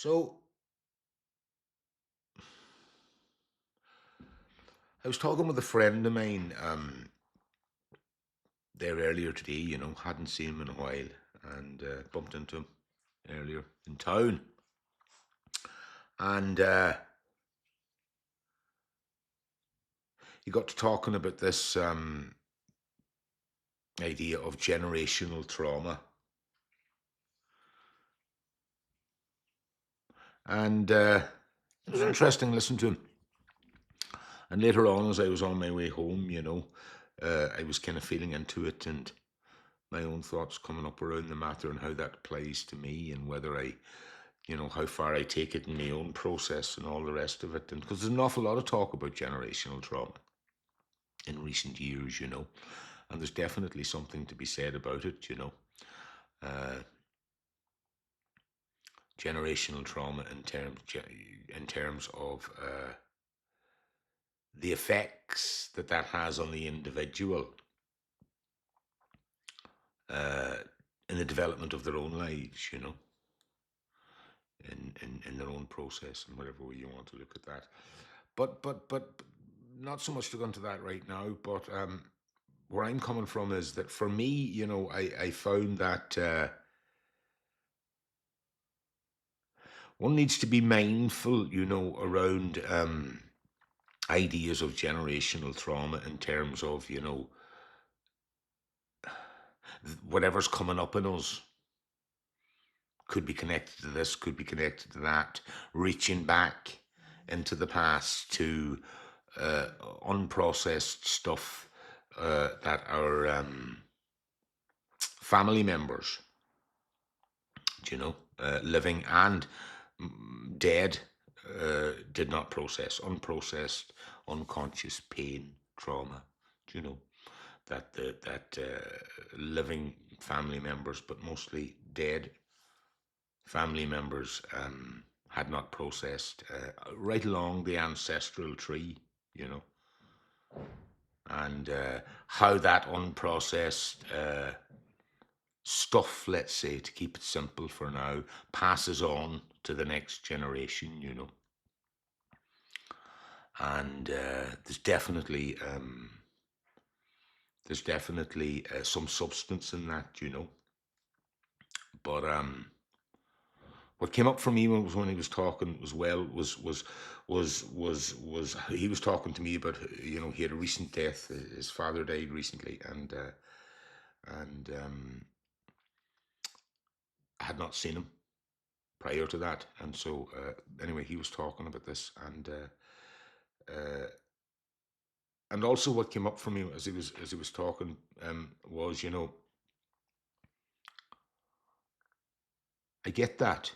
So I was talking with a friend of mine there earlier today, hadn't seen him in a while, and bumped into him earlier in town. And he got to talking about this idea of generational trauma. And it was interesting listening to him. And later on, as I was on my way home, I was kind of feeling into it and my own thoughts coming up around the matter and how that applies to me and whether how far I take it in my own process and all the rest of it. And because there's an awful lot of talk about generational trauma in recent years, and there's definitely something to be said about it. Uh, Generational trauma in terms of the effects that has on the individual uh, in the development of their own lives, in their own process and whatever way you want to look at that. But not so much to go into that right now. But where I'm coming from is that for me, I found that one needs to be mindful, around ideas of generational trauma in terms of, whatever's coming up in us could be connected to this, could be connected to that, reaching back into the past to unprocessed stuff that our family members, living and dead, did not process, unprocessed, unconscious pain, trauma, that living family members, but mostly dead family members, had not processed right along the ancestral tree, you know, and how that unprocessed stuff, let's say, to keep it simple for now, passes on to the next generation, and there's definitely some substance in that, but what came up for me when he was talking as well was he was talking to me about, he had a recent death. His father died recently, and I had not seen him prior to that, and so anyway, he was talking about this, and also what came up for me as he was talking was, I get that,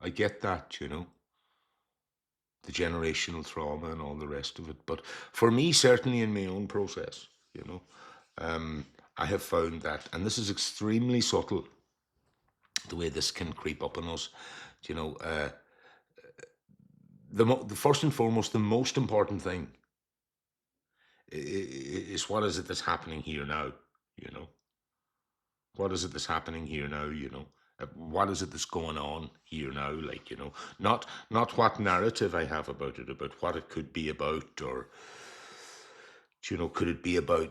I get that, the generational trauma and all the rest of it. But for me, certainly in my own process, I have found that, and this is extremely subtle, the way this can creep up on us. You know, the first and foremost, the most important thing is what is it that's happening here now. You know, what is it that's happening here now? What is it that's going on here now? Like, not what narrative I have about it, about what it could be about, or could it be about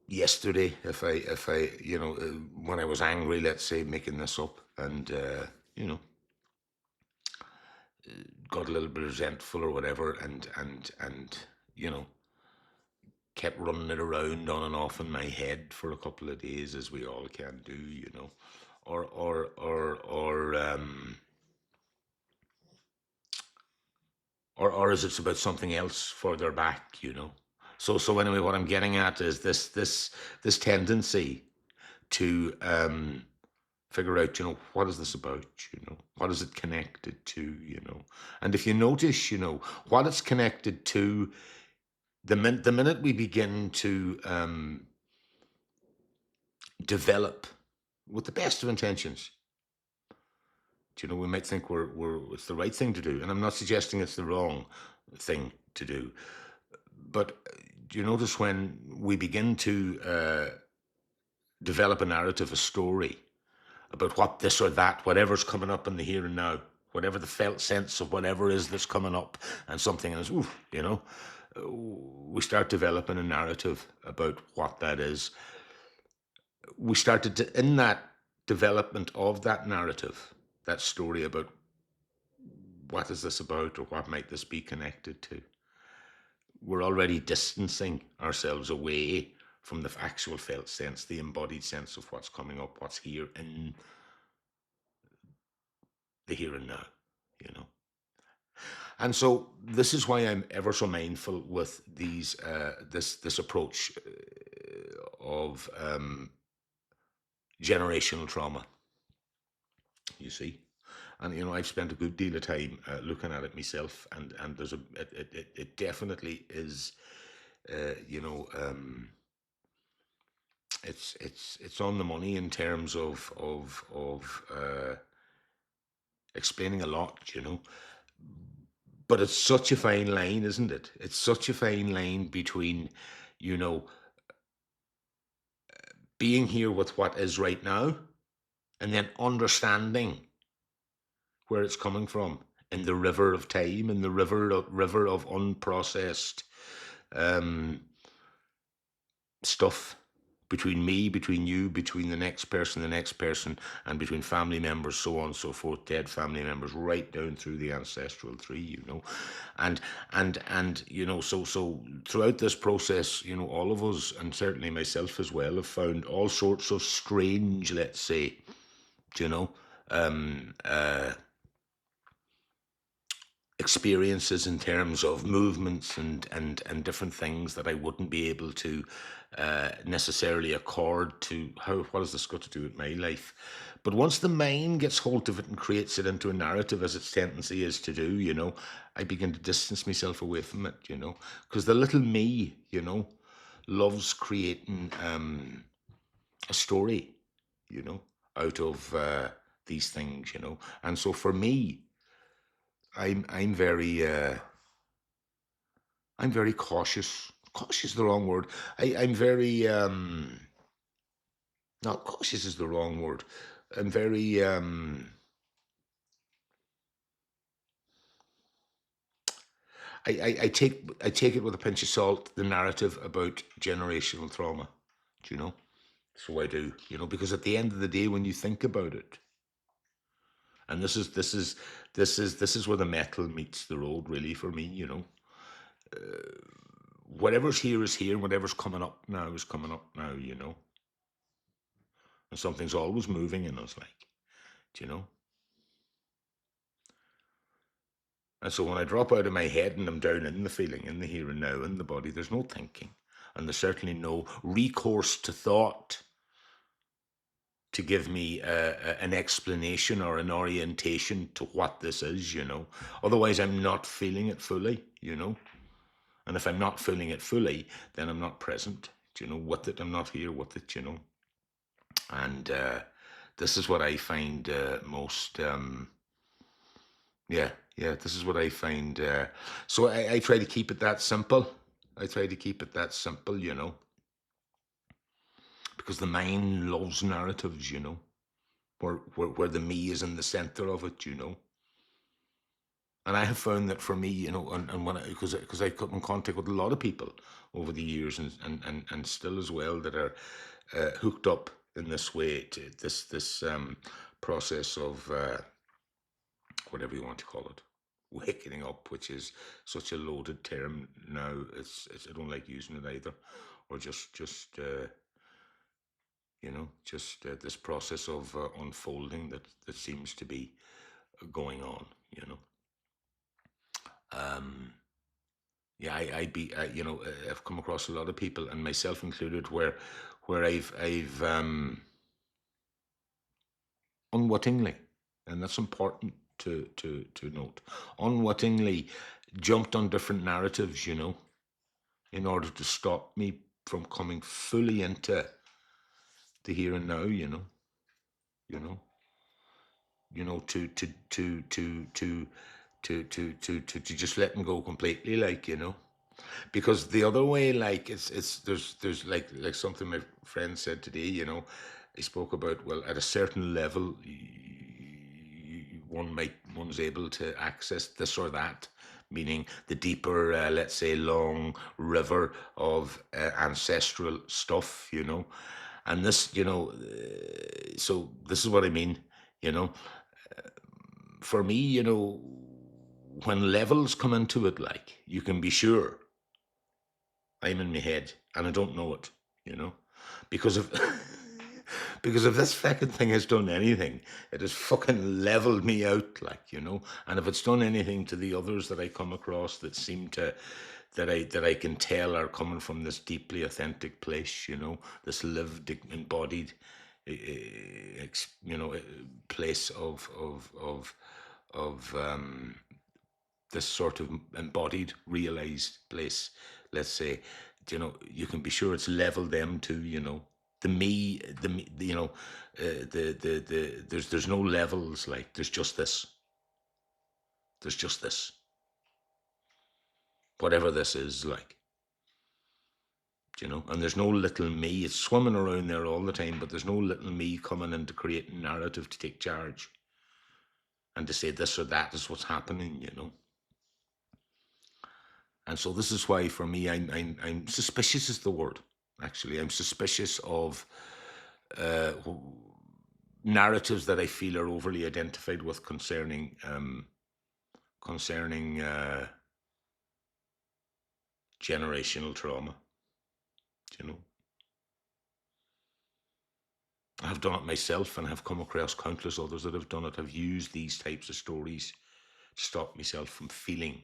yesterday if I when I was angry, let's say, making this up, and you know got a little bit resentful or whatever, and kept running it around on and off in my head for a couple of days, as we all can do, or is it about something else further back, so anyway, what I'm getting at is this tendency to figure out, what is this about, what is it connected to, and if you notice, what it's connected to, the minute we begin to develop with the best of intentions, we might think it's the right thing to do, and I'm not suggesting it's the wrong thing to do, but do you notice when we begin to develop a narrative, a story about what this or that, whatever's coming up in the here and now, whatever the felt sense of whatever is that's coming up, and something is, oof, we start developing a narrative about what that is. We started to, in that development of that narrative, that story about what is this about or what might this be connected to, we're already distancing ourselves away from the actual felt sense, the embodied sense of what's coming up, what's here in the here and now, you know. And so this is why I'm ever so mindful with these this approach of generational trauma. You see, and I've spent a good deal of time looking at it myself, and there's it definitely is, you know. It's on the money in terms of explaining a lot, But it's such a fine line, isn't it? It's such a fine line between, you know, being here with what is right now, and then understanding where it's coming from in the river of time, in the river of unprocessed um, stuff, between me, between you, between the next person, and between family members, so on and so forth, dead family members, right down through the ancestral tree, and so throughout this process, all of us, and certainly myself as well, have found all sorts of strange, let's say, you know, um, uh, experiences in terms of movements and different things that I wouldn't be able to necessarily accord to. What has this got to do with my life? But once the mind gets hold of it and creates it into a narrative, as its tendency is to do, I begin to distance myself away from it, because the little me, loves creating a story, you know, out of these things, and so for me, I'm very I'm very cautious. Cautious is the wrong word. I'm very not cautious is the wrong word. I'm very I take it with a pinch of salt, the narrative about generational trauma. Do you know? So I do, because at the end of the day, when you think about it, and this is where the metal meets the road, really, for me, whatever's here is here, whatever's coming up now is coming up now, and something's always moving in us, like, do you know? And so when I drop out of my head and I'm down in the feeling, in the here and now, in the body, there's no thinking. And there's certainly no recourse to thought to give me an explanation or an orientation to what this is, Otherwise, I'm not feeling it fully, And if I'm not feeling it fully, then I'm not present, with it. I'm not here with it, And this is what I find most... yeah, this is what I find. So I try to keep it that simple. I try to keep it that simple, because the mind loves narratives, where the me is in the center of it, And I have found that for me, and when because I come in contact with a lot of people over the years, and still as well, that are hooked up in this way to this process of whatever you want to call it, waking up, which is such a loaded term now. I don't like using it either, or just this process of unfolding that seems to be going on. Um, yeah, I've come across a lot of people, and myself included, where I've unwittingly, and that's important to note, unwittingly jumped on different narratives, in order to stop me from coming fully into the here and now, you know, to just letting go completely, like, because the other way, like, there's like something my friend said today, he spoke about, well, at a certain level, one one's able to access this or that, meaning the deeper, let's say, long river of ancestral stuff, and this, so this is what I mean, you know, for me, when levels come into it, like, you can be sure I'm in my head and I don't know it, you know, because of because if this fucking thing has done anything, it has fucking leveled me out, like, and if it's done anything to the others that I come across that seem to that I can tell are coming from this deeply authentic place, this lived, embodied, place of this sort of embodied, realized place, let's say, you can be sure it's leveled them too, the me, there's no levels, like, there's just this, whatever this is, like, and there's no little me. It's swimming around there all the time, but there's no little me coming in to create narrative to take charge and to say this or that is what's happening. And so this is why, for me, I'm suspicious is the word. Actually, I'm suspicious of uh, narratives that I feel are overly identified with concerning generational trauma. You know, I've done it myself, and have come across countless others that have done it. Have used these types of stories to stop myself from feeling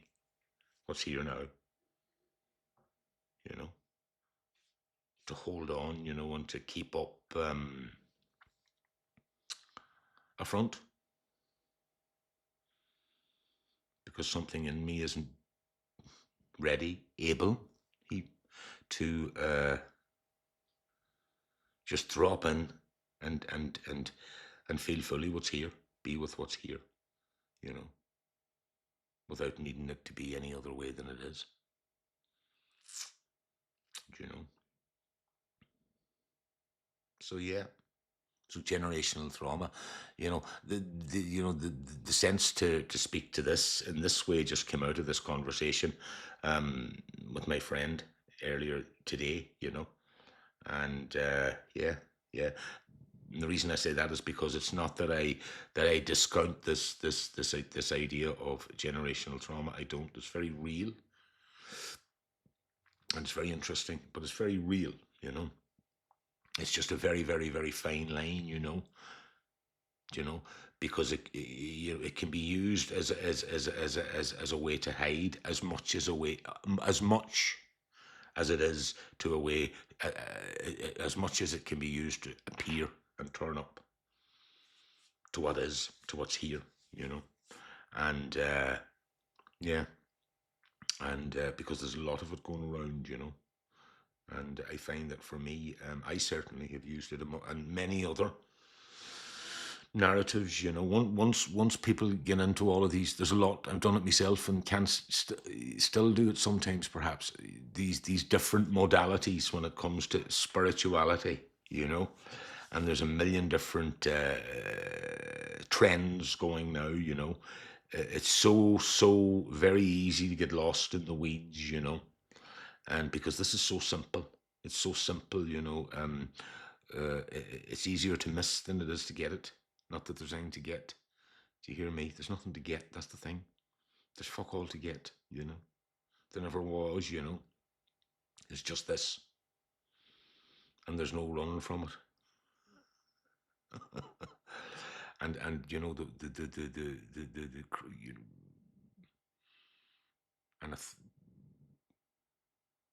what's here now. You know, to hold on. And to keep up a front, because something in me isn't ready, able to just drop in and feel fully what's here, be with what's here, you know, without needing it to be any other way than it is, you know. So yeah. So generational trauma, the sense to speak to this in this way just came out of this conversation with my friend earlier today, and yeah. And the reason I say that is because it's not that I discount this idea of generational trauma. I don't. It's very real and it's very interesting, but it's very real. It's just a very, very, very fine line. You know, because it can be used as a way to hide, as much as it is to a way, as much as it can be used to appear and turn up to what's here, and yeah, and because there's a lot of it going around, and I find that for me, I certainly have used it, and many other narratives. Once people get into all of these, there's a lot. I've done it myself and can still do it sometimes. Perhaps these different modalities when it comes to spirituality. And there's a million different trends going now. It's so very easy to get lost in the weeds. And because this is so simple, it's so simple. It's easier to miss than it is to get it. Not that there's anything to get. Do you hear me? There's nothing to get. That's the thing. There's fuck all to get, There never was. It's just this. And there's no running from it. and the and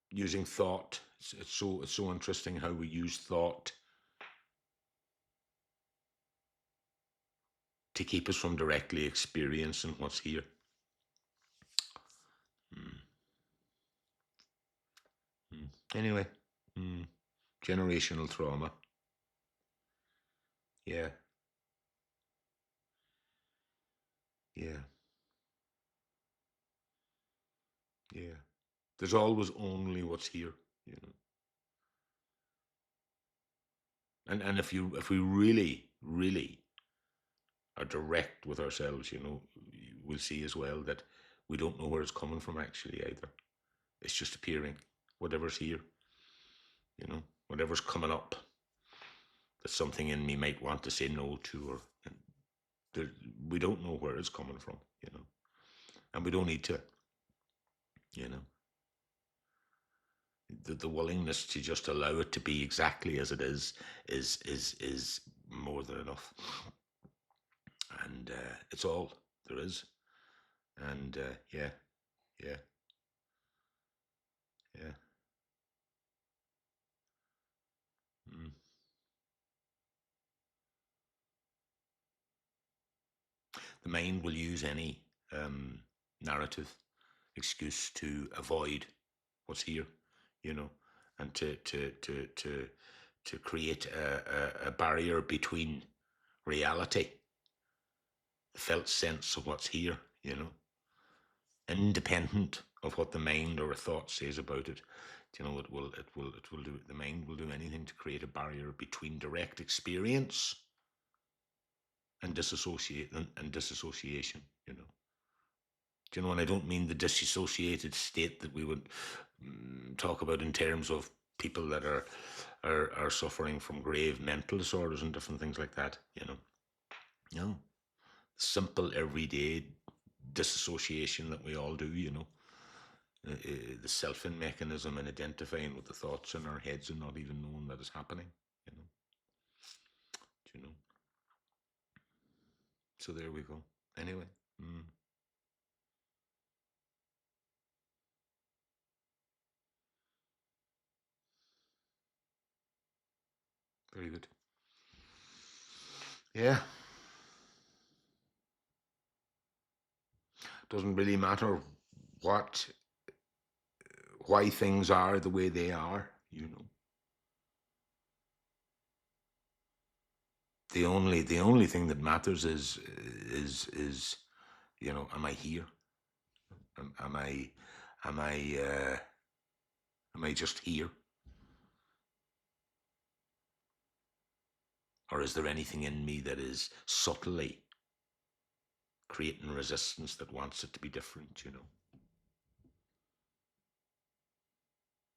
using thought. It's so interesting how we use thought to keep us from directly experiencing what's here. Anyway, generational trauma. Yeah, yeah, yeah. There's always only what's here, you know. And if we really, really are direct with ourselves, we'll see as well that we don't know where it's coming from actually either. It's just appearing, whatever's here, whatever's coming up that something in me might want to say no to, or we don't know where it's coming from, and we don't need to, you know. The willingness to just allow it to be exactly as it is more than enough, and it's all there is. And yeah, yeah, yeah. Mm. The mind will use any narrative excuse to avoid what's here, you know, and to create a barrier between reality, the felt sense of what's here, independent of what the mind or a thought says about it. It will do. The mind will do anything to create a barrier between direct experience and disassociation. And I don't mean the disassociated state that we would talk about in terms of people that are suffering from grave mental disorders and different things like that. No, simple everyday disassociation that we all do. The self-in mechanism and identifying with the thoughts in our heads and not even knowing that it's happening. You know, you know. So there we go. Anyway, very good. Yeah, doesn't really matter what why things are the way they are. The only thing that matters is am I here? Am I just here, or is there anything in me that is subtly creating resistance that wants it to be different?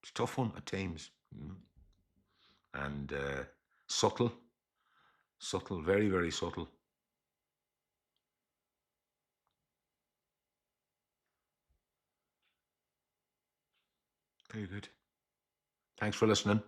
It's a tough one at times, and subtle, subtle, very, very subtle. Very good. Thanks for listening.